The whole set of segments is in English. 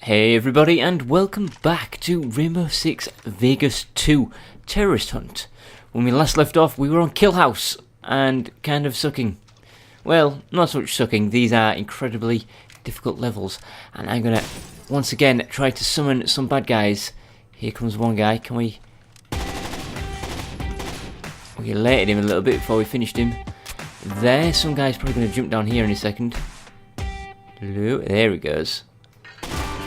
Hey everybody, and welcome back to Rainbow Six Vegas 2 Terrorist Hunt. When we last left off, we were on Killhouse, and kind of sucking. Well, not so much sucking, these are incredibly difficult levels, and I'm gonna, once again, try to summon some bad guys. Here comes one guy, can we... We alerted him a little bit before we finished him. There, some guy's probably gonna jump down here in a second. Hello, there he goes.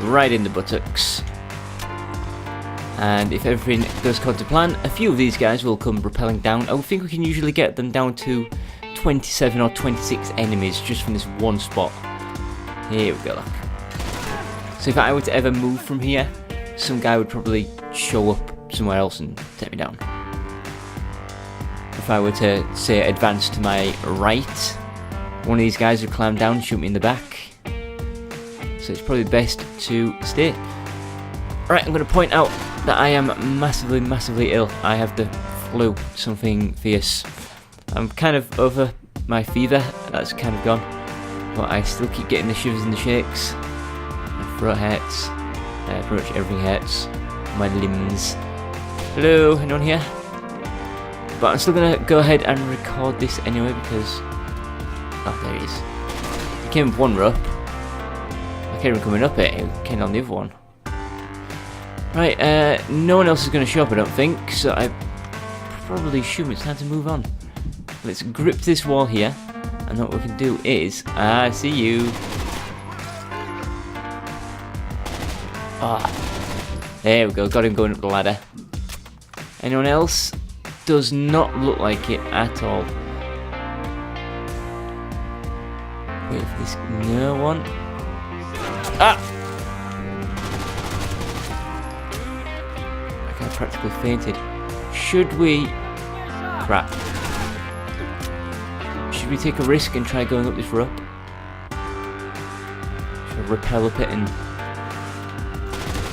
Right in the buttocks. And if everything goes according to plan, a few of these guys will come rappelling down. I think we can usually get them down to 27 or 26 enemies just from this one spot. Here we go, look. So if I were to ever move from here, some guy would probably show up somewhere else and take me down. If I were to, say, advance to my right, one of these guys would climb down and shoot me in the back. So it's probably best to stay. Right, I'm going to point out that I am massively ill. I have the flu, something fierce. I'm kind of over my fever, that's kind of gone. But I still keep getting the shivers and the shakes. My throat hurts. Pretty much everything hurts. My limbs. Hello, anyone here? But I'm still going to go ahead and record this anyway because... Oh, there he is. He came with one rope. I can't even coming up it, he came on the other one. Right, no one else is going to show up, I don't think, so I probably assume it's time to move on. Let's grip this wall here, and what we can do is... I see you. Ah, there we go, got him going up the ladder. Anyone else? Does not look like it at all. Wait for this, no one. Ah! I practically fainted. Should we... Crap. Should we take a risk and try going up this rope? Should I rappel up it and...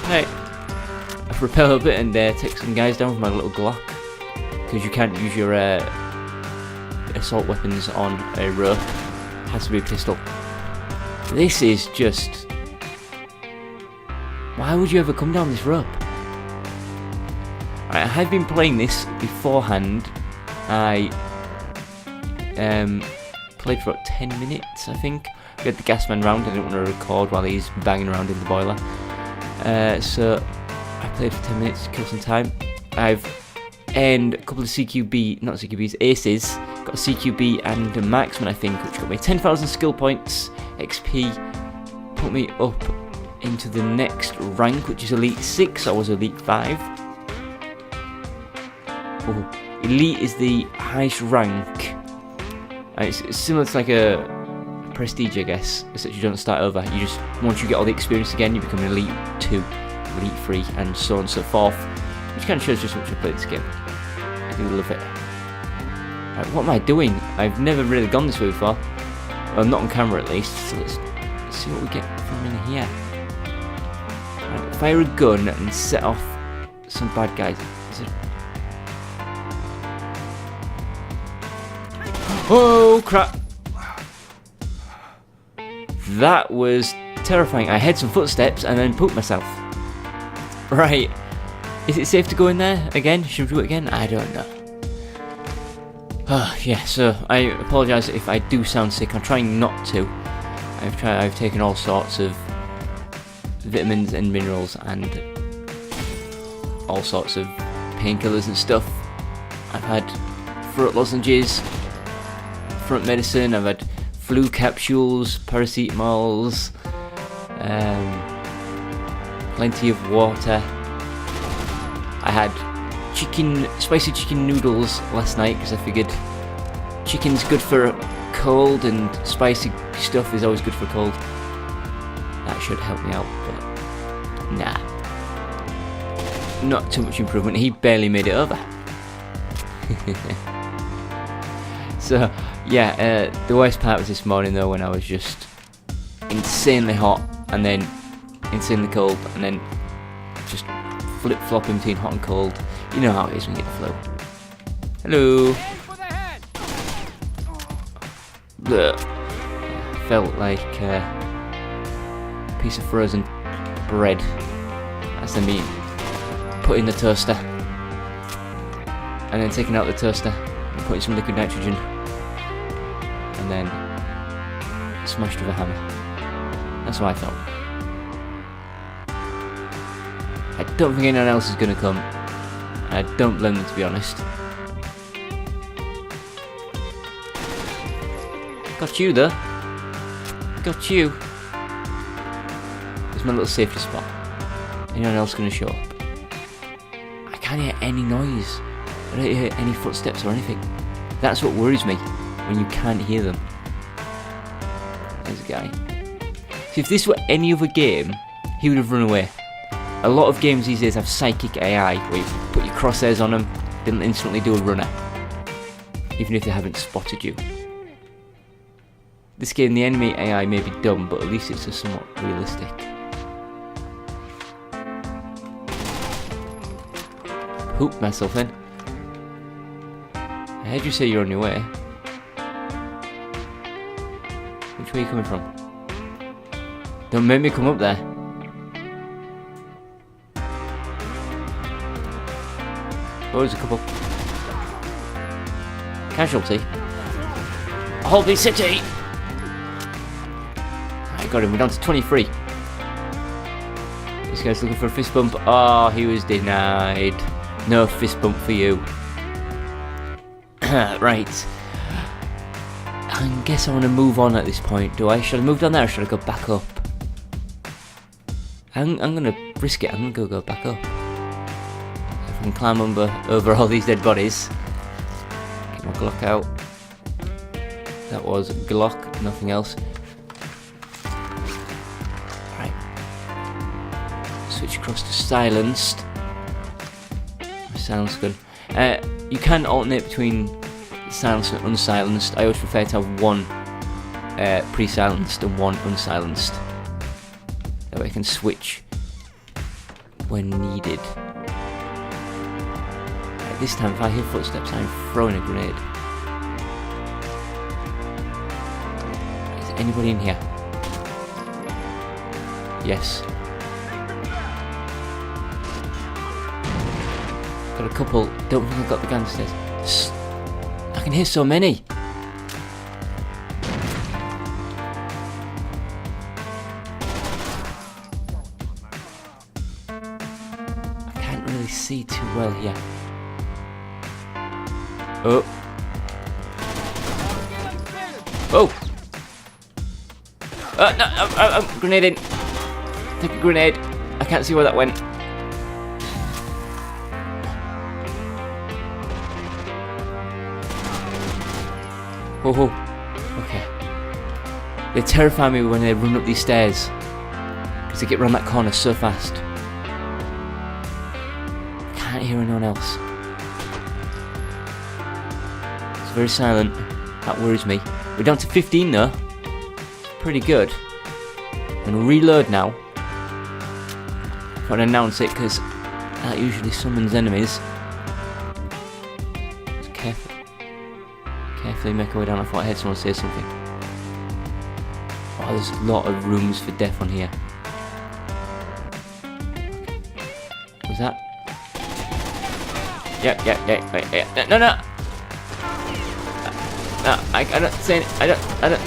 Hey! I rappel up it and take some guys down with my little Glock. Because you can't use your assault weapons on a rope. It has to be a pistol. This is just... Why would you ever come down this rope? I have been playing this beforehand. I played for about 10 minutes, I think. We had the gas man round. I didn't want to record while he's banging around in the boiler. So I played for 10 minutes to kill some time. I've earned a couple of CQB, not CQBs, aces. Got a CQB and a marksman, I think, which got me 10,000 skill points, XP, put me up into the next rank, which is Elite 6. I was Elite 5. Oh, Elite is the highest rank. It's similar to like a Prestige, I guess, except you don't start over. You just, once you get all the experience again, you become an Elite 2, Elite 3, and so on and so forth. Which kind of shows just how much I play this game. I do love it. Right, what am I doing? I've never really gone this way before. Well, not on camera at least, so let's see what we get from in here. Right, fire a gun and set off some bad guys. Oh crap! That was terrifying. I heard some footsteps and then pooped myself. Right. Is it safe to go in there again? Should we do it again? I don't know. Yeah, so I apologise if I do sound sick. I'm trying not to. I've taken all sorts of vitamins and minerals and all sorts of painkillers and stuff. I've had throat lozenges, front medicine, I've had flu capsules, paracetamols, plenty of water. I had spicy chicken noodles last night because I figured chicken's good for a cold and spicy stuff is always good for a cold. That should help me out, but nah. Not too much improvement. He barely made it over. So, yeah, the worst part was this morning though when I was just insanely hot and then insanely cold and then just flip-flopping between hot and cold. You know how it is when you get the flu. Hello. Blech. Felt like a piece of frozen bread. That's them being put in the toaster. And then taking out the toaster and putting some liquid nitrogen. And then smashed with a hammer. That's how I felt. I don't think anyone else is going to come. I don't blame them, to be honest. Got you there. Got you. There's my little safety spot. Anyone else going to show up? I can't hear any noise. I don't hear any footsteps or anything. That's what worries me, when you can't hear them. There's a guy. See, if this were any other game, he would have run away. A lot of games these days have psychic AI, where you put your crosshairs on them, they'll instantly do a runner, even if they haven't spotted you. This game, the enemy AI may be dumb, but at least it's somewhat realistic. Pooped myself in. I heard you say you're on your way. Which way are you coming from? Don't make me come up there. Oh, there's a couple. Casualty. Holby City! I got him, we're down to 23. This guy's looking for a fist bump. Oh, he was denied. No fist bump for you. Right. I guess I want to move on at this point, do I? Should I move down there or should I go back up? I'm going to risk it. I'm going to go back up. If I can climb over all these dead bodies. Get my Glock out. That was Glock, nothing else. Right. Switch across to silenced. Silence gun. You can alternate between silenced and unsilenced. I always prefer to have one pre-silenced and one unsilenced. That way I can switch when needed. Right, this time if I hear footsteps, I'm throwing a grenade. Is there anybody in here? Yes. Got a couple. Don't think I've got the gangsters. I can hear so many. I can't really see too well here. Oh. Oh. No, I'm grenading. Take a grenade. I can't see where that went. Oh, okay. They terrify me when they run up these stairs, because they get round that corner so fast. Can't hear anyone else. It's very silent. That worries me. We're down to 15 though. It's pretty good. I'm going to reload now. I'm going to announce it because that usually summons enemies. Just carefully make our way down. I thought I heard someone say something. Oh, there's a lot of rooms for death on here. Was that? Yeah. No. No, I don't say it. I don't.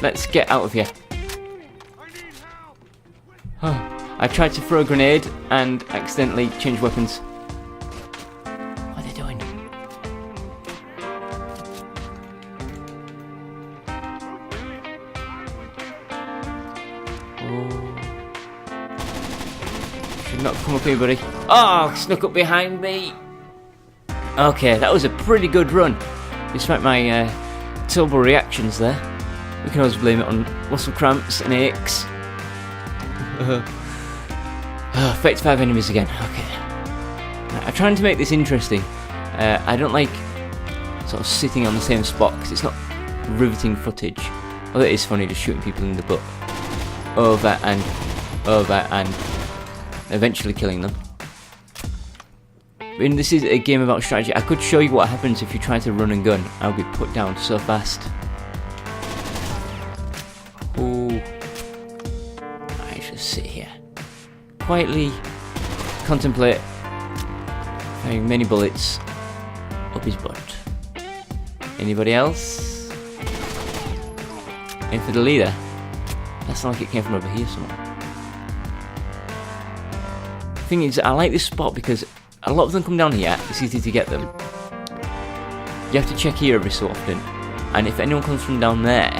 Let's get out of here. Oh, I tried to throw a grenade and accidentally changed weapons. What are they doing? Oh. Should not come up here, buddy. Oh, snuck up behind me. Okay, that was a pretty good run. Despite my terrible reactions there. We can always blame it on muscle cramps and aches. 35 enemies again. Okay. I'm trying to make this interesting. I don't like sort of sitting on the same spot because it's not riveting footage. Although it is funny just shooting people in the butt. Over and eventually killing them. I mean, this is a game about strategy. I could show you what happens if you try to run and gun. I'll be put down so fast. Oh, I should sit here. quietly contemplate firing many bullets up his butt. Anybody else? Aim for the leader. That sounds like it came from over here somewhere. The thing is, I like this spot because a lot of them come down here. It's easy to get them. You have to check here every so often, and if anyone comes from down there,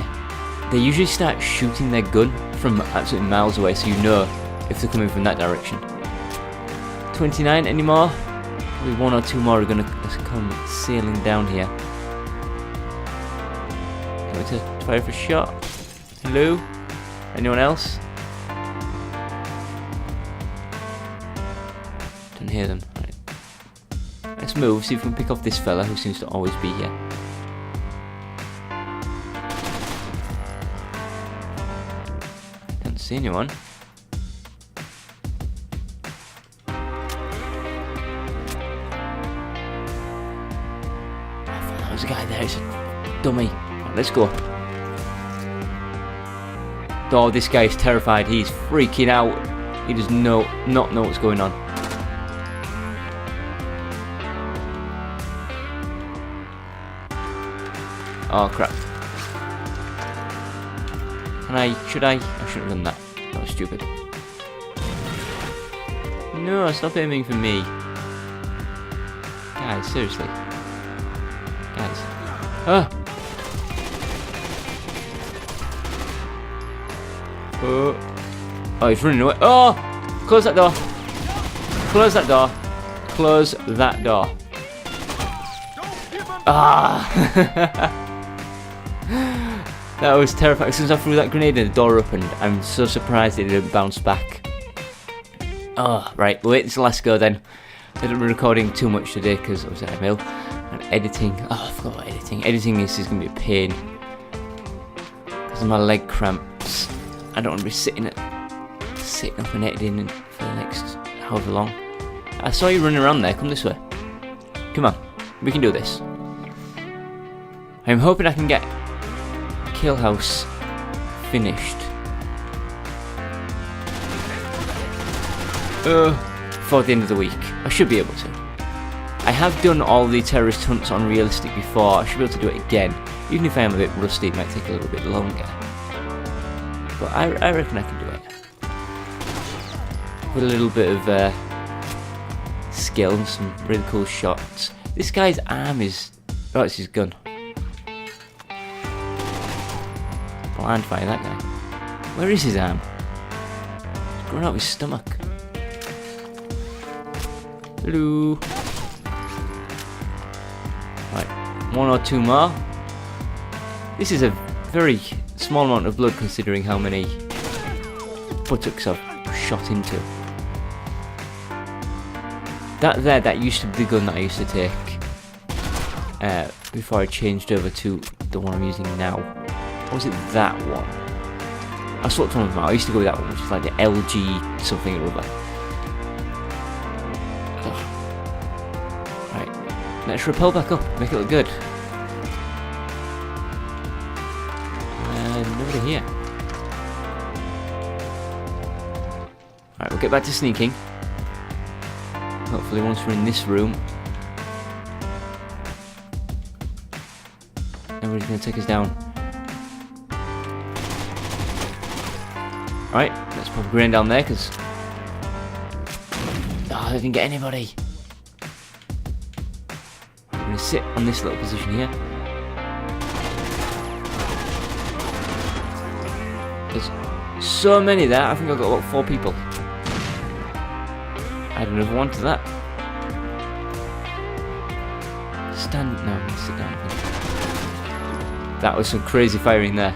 they usually start shooting their gun from absolutely miles away, so you know if they're coming from that direction. 29 anymore? Probably one or two more are going to come sailing down here. Going to fire for a shot. Hello? Anyone else? Don't hear them. Right. Let's move, see if we can pick off this fella who seems to always be here. Don't see anyone. There's a guy there, he's a dummy. Right, let's go. Oh, this guy is terrified, he's freaking out. He does not know what's going on. Oh crap. Should I shouldn't have done that. That was stupid. No, stop aiming for me. Guys, seriously. Guys. Oh, he's running away. Oh! Close that door. Close that door. Close that door. Ah! That was terrifying. As soon as I threw that grenade and the door opened, I'm so surprised it didn't bounce back. Oh, right. We'll wait until the last go then. I didn't be recording too much today because obviously I'm ill. And editing. Oh, I forgot about editing. Editing is going to be a pain. Because of my leg cramps. I don't want to be sitting up and editing for the next however long. I saw you running around there. Come this way. Come on. We can do this. I'm hoping I can get Killhouse finished for the end of the week. I should be able to. I have done all the terrorist hunts on realistic before. I should be able to do it again. Even if I am a bit rusty, it might take a little bit longer. But I reckon I can do it. With a little bit of skill and some really cool shots. This guy's arm is... Oh, it's his gun. Blind fire that guy. Where is his arm? It's growing out his stomach. Hello. Right, one or two more. This is a very small amount of blood considering how many buttocks I've shot into. That used to be the gun that I used to take before I changed over to the one I'm using now. Or was it that one? I swapped one of them out. I used to go with that one, which is like the LG something or other. Ugh. Right, let's rappel back up, make it look good. Nobody here. Alright, we'll get back to sneaking. Hopefully once we're in this room, nobody's going to take us down. Alright, let's pop a grenade down there because... Oh, I didn't get anybody. I'm going to sit on this little position here. There's so many there, I think I've got about 4 people. Add another one to that. No, sit down. That was some crazy firing there.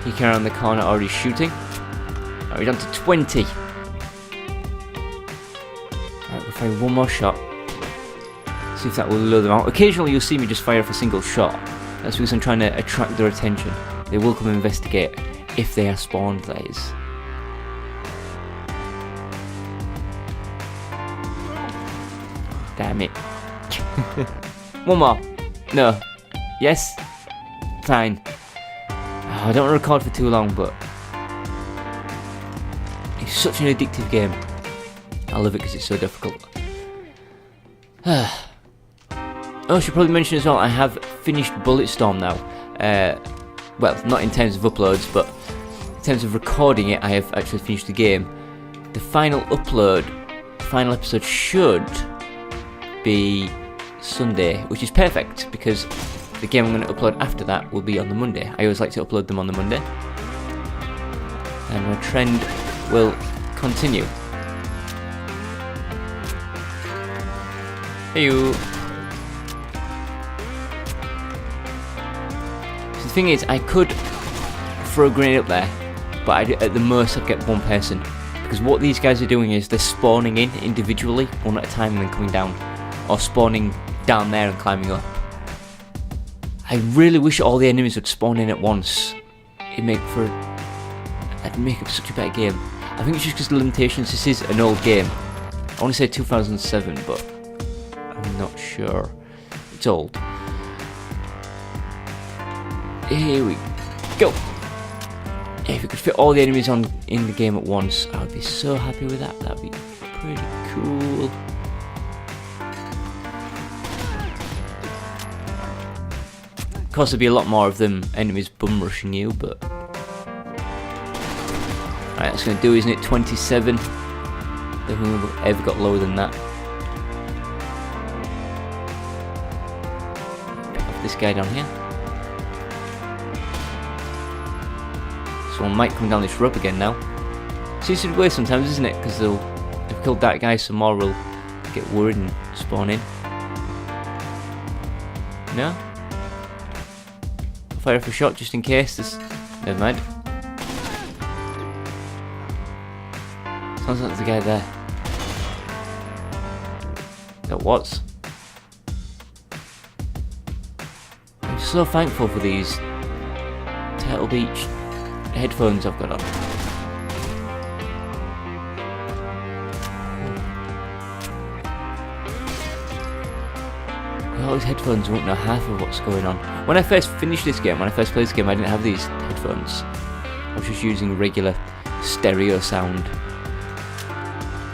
He came around the corner already shooting. Now we're down to 20. Right, we'll fire one more shot. See if that will lure them out. Occasionally you'll see me just fire off a single shot. That's because I'm trying to attract their attention. They will come and investigate if they are spawned, that is. Damn it. One more. No. Yes? Fine. Oh, I don't want to record for too long, but... It's such an addictive game. I love it because it's so difficult. Oh, I should probably mention as well, I have finished Bulletstorm now. Well, not in terms of uploads, but in terms of recording it, I have actually finished the game. The final episode should be Sunday, which is perfect because the game I'm going to upload after that will be on the Monday. I always like to upload them on the Monday. And my trend will continue. Hey you. So the thing is, I could throw a grenade up there, but at the most I'd get one person. Because what these guys are doing is they're spawning in individually, one at a time, and then coming down. Or spawning down there and climbing up. I really wish all the enemies would spawn in at once. It'd make it such a better game. I think it's just because the limitations, this is an old game. I want to say 2007, but I'm not sure. It's old. Here we go. If we could fit all the enemies in the game at once, I would be so happy with that. That'd be pretty cool. Of course, there'd be a lot more of them enemies bum rushing you, but right, that's going to do, isn't it? 27. Don't think we've ever got lower than that. Pick off this guy down here. Someone might come down this rope again now. Seems to be the way sometimes, isn't it? Because they've killed that guy, some more will get worried and spawn in. No? I'll fire off a shot just in case. Never mind. Sounds like there's a guy there. That was. I'm so thankful for these Turtle Beach headphones I've got on. With all these headphones, I won't know half of what's going on. When I first finished this game, when I first played this game, I didn't have these headphones. I was just using regular stereo sound.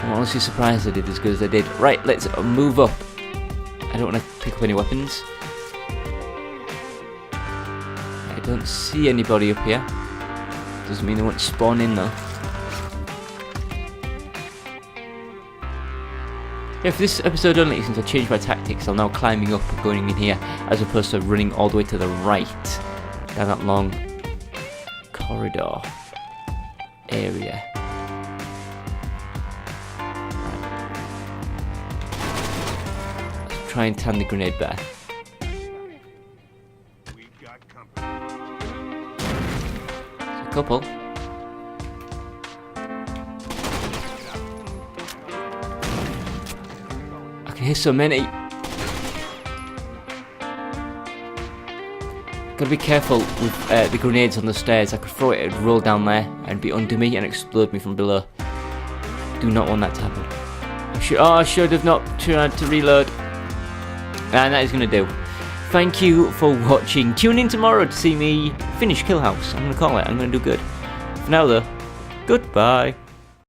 I'm honestly surprised I did as good as I did. Right, let's move up. I don't want to pick up any weapons. I don't see anybody up here. Doesn't mean they won't spawn in though. Yeah, for this episode only, since I changed my tactics, I'm now climbing up and going in here, as opposed to running all the way to the right, down that long corridor area. Try and tan the grenade better. There's a couple. I can hear so many. Gotta be careful with the grenades on the stairs. I could throw it and roll down there and be under me and explode me from below. Do not want that to happen. I should have not tried to reload. And that is going to do. Thank you for watching. Tune in tomorrow to see me finish Killhouse. I'm going to call it. I'm going to do good. For now though, goodbye.